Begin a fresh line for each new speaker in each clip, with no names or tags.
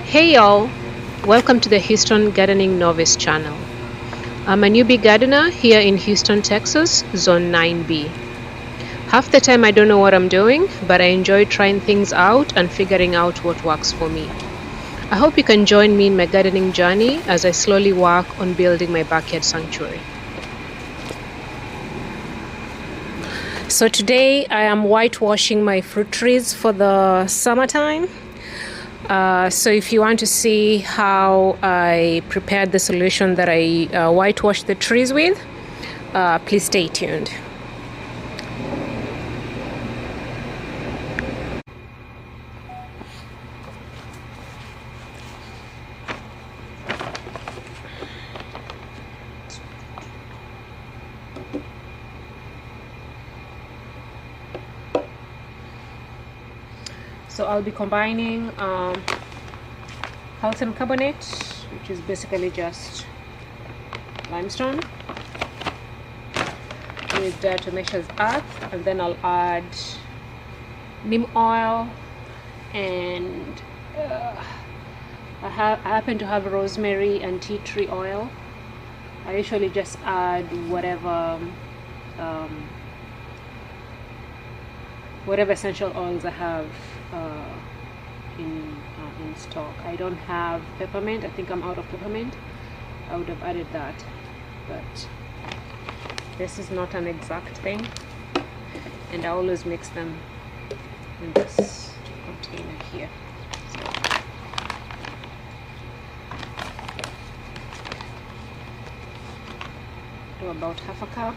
Hey y'all, welcome to the Houston Gardening Novice channel. I'm a newbie gardener here in Houston, Texas, Zone 9B. Half the time I don't know what I'm doing, but I enjoy trying things out and figuring out what works for me. I hope you can join me in my gardening journey as I slowly work on building my backyard sanctuary. So today I am whitewashing my fruit trees for the summertime. So if you want to see how I prepared the solution that I whitewashed the trees with, please stay tuned. So I'll be combining calcium carbonate, which is basically just limestone, with diatomaceous earth, and then I'll add neem oil, and I happen to have rosemary and tea tree oil. I usually just add whatever essential oils I have in stock. I don't have peppermint. I think I'm out of peppermint. I would have added that, but this is not an exact thing, and I always mix them in this container here. So, do about half a cup.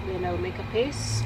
Then I'll make a paste.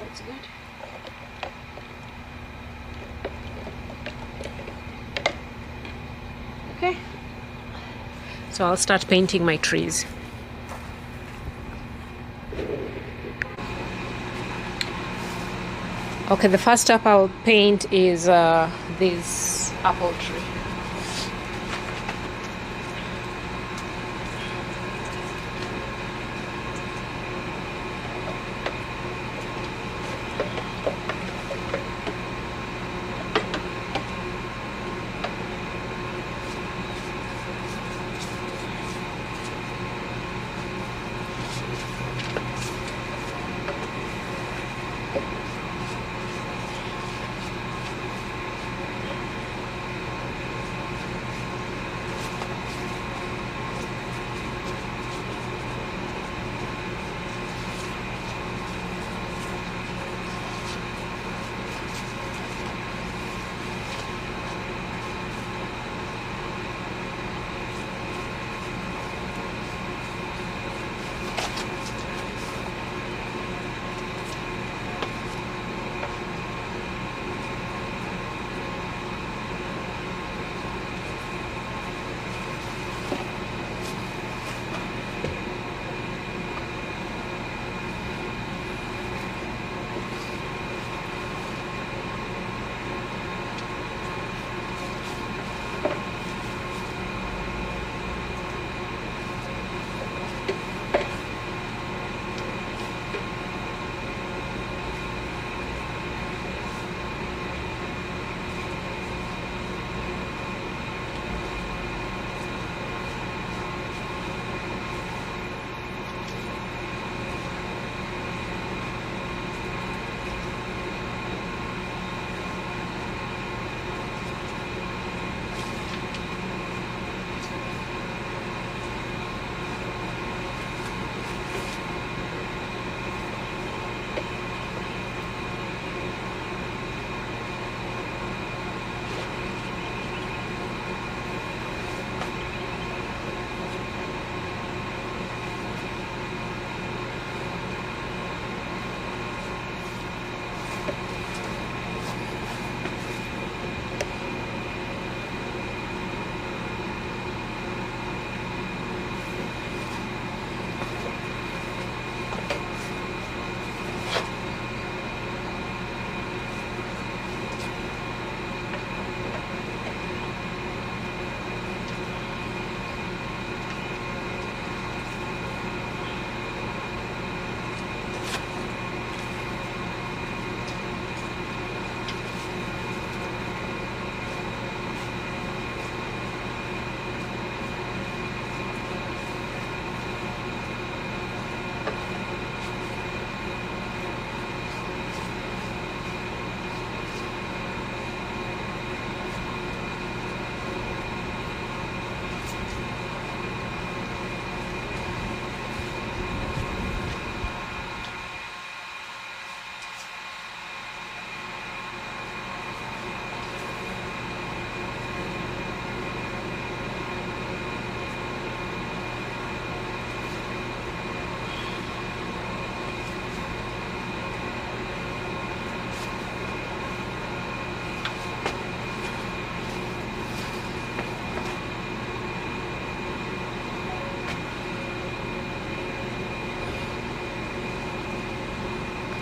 That's good. Okay. So I'll start painting my trees. Okay, the first up I'll paint is this apple tree.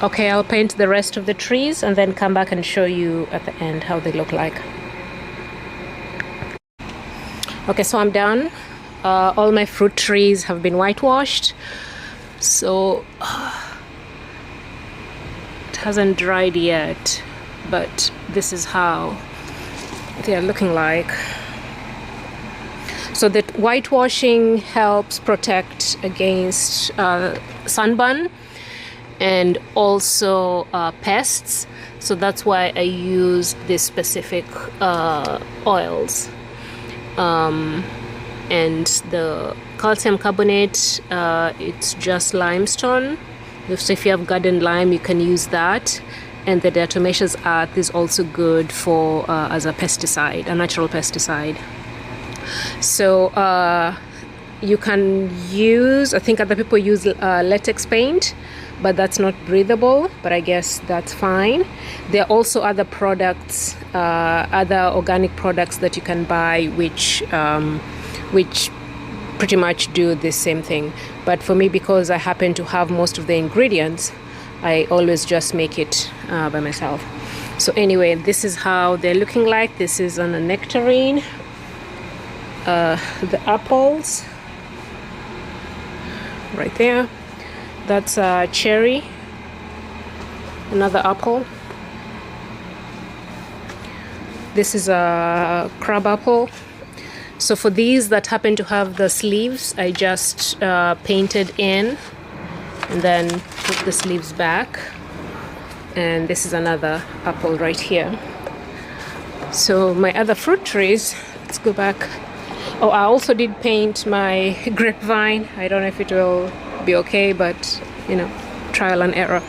Okay, I'll paint the rest of the trees and then come back and show you at the end how they look like. Okay, so I'm done. All my fruit trees have been whitewashed. So it hasn't dried yet, but this is how they are looking like. So that whitewashing helps protect against sunburn and also pests. So that's why I use these specific oils. And the calcium carbonate, it's just limestone. So if you have garden lime, you can use that. And the diatomaceous earth is also good for as a pesticide, a natural pesticide. So You can use, I think other people use latex paint, but that's not breathable, but I guess that's fine. There are also other products, other organic products that you can buy, which pretty much do the same thing. But for me, because I happen to have most of the ingredients, I always just make it by myself. So anyway, this is how they're looking like. This is on a nectarine. The apples right there, that's a cherry, another apple. This is a crab apple. So for these that happen to have the sleeves, I just painted in and then put the sleeves back. And this is another apple right here. So my other fruit trees, let's go back. Oh, I also did paint my grapevine. I don't know if it will be okay, but you know, trial and error.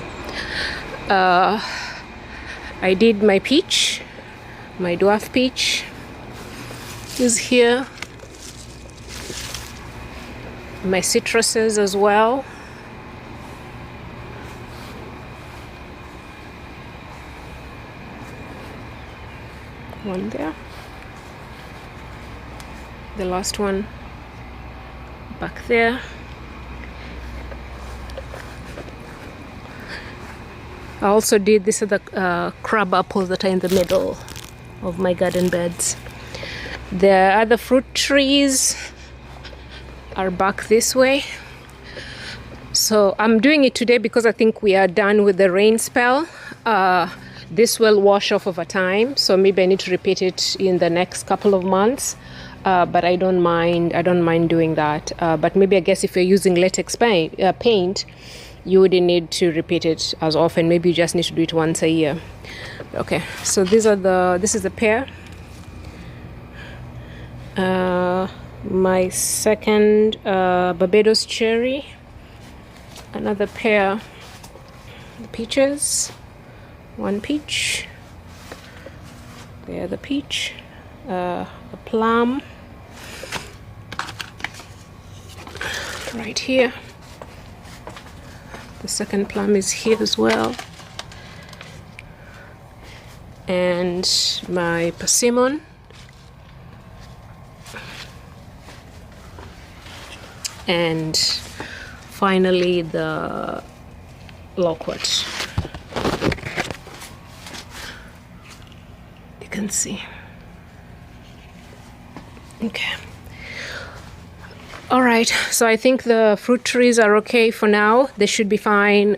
I did my peach, my dwarf peach is here. My citruses as well. One there. The last one back there. I also did, these are the crab apples that are in the middle of my garden beds. The other fruit trees are back this way. So I'm doing it today because I think we are done with the rain spell. This will wash off over time, so maybe I need to repeat it in the next couple of months. But I don't mind doing that. But maybe I guess if you're using latex paint, you wouldn't need to repeat it as often. Maybe you just need to do it once a year. Okay, so this is a pear. My second Barbados cherry. Another pear. Peaches. One peach. There, the peach. A plum. Right here. The second plum is here as well. And my persimmon. And finally the loquat. You can see. Okay. All right, so I think the fruit trees are okay for now. They should be fine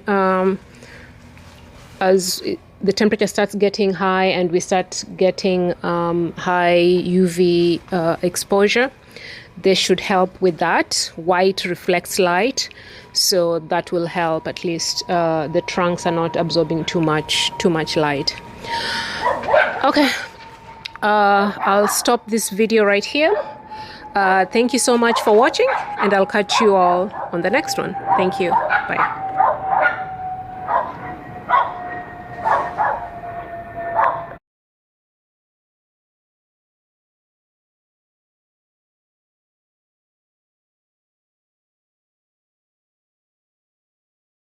as the temperature starts getting high and we start getting high UV exposure. They should help with that. White reflects light, so that will help. At least the trunks are not absorbing too much light. Okay, I'll stop this video right here. Thank you so much for watching, and I'll catch you all on the next one. Thank you. Bye.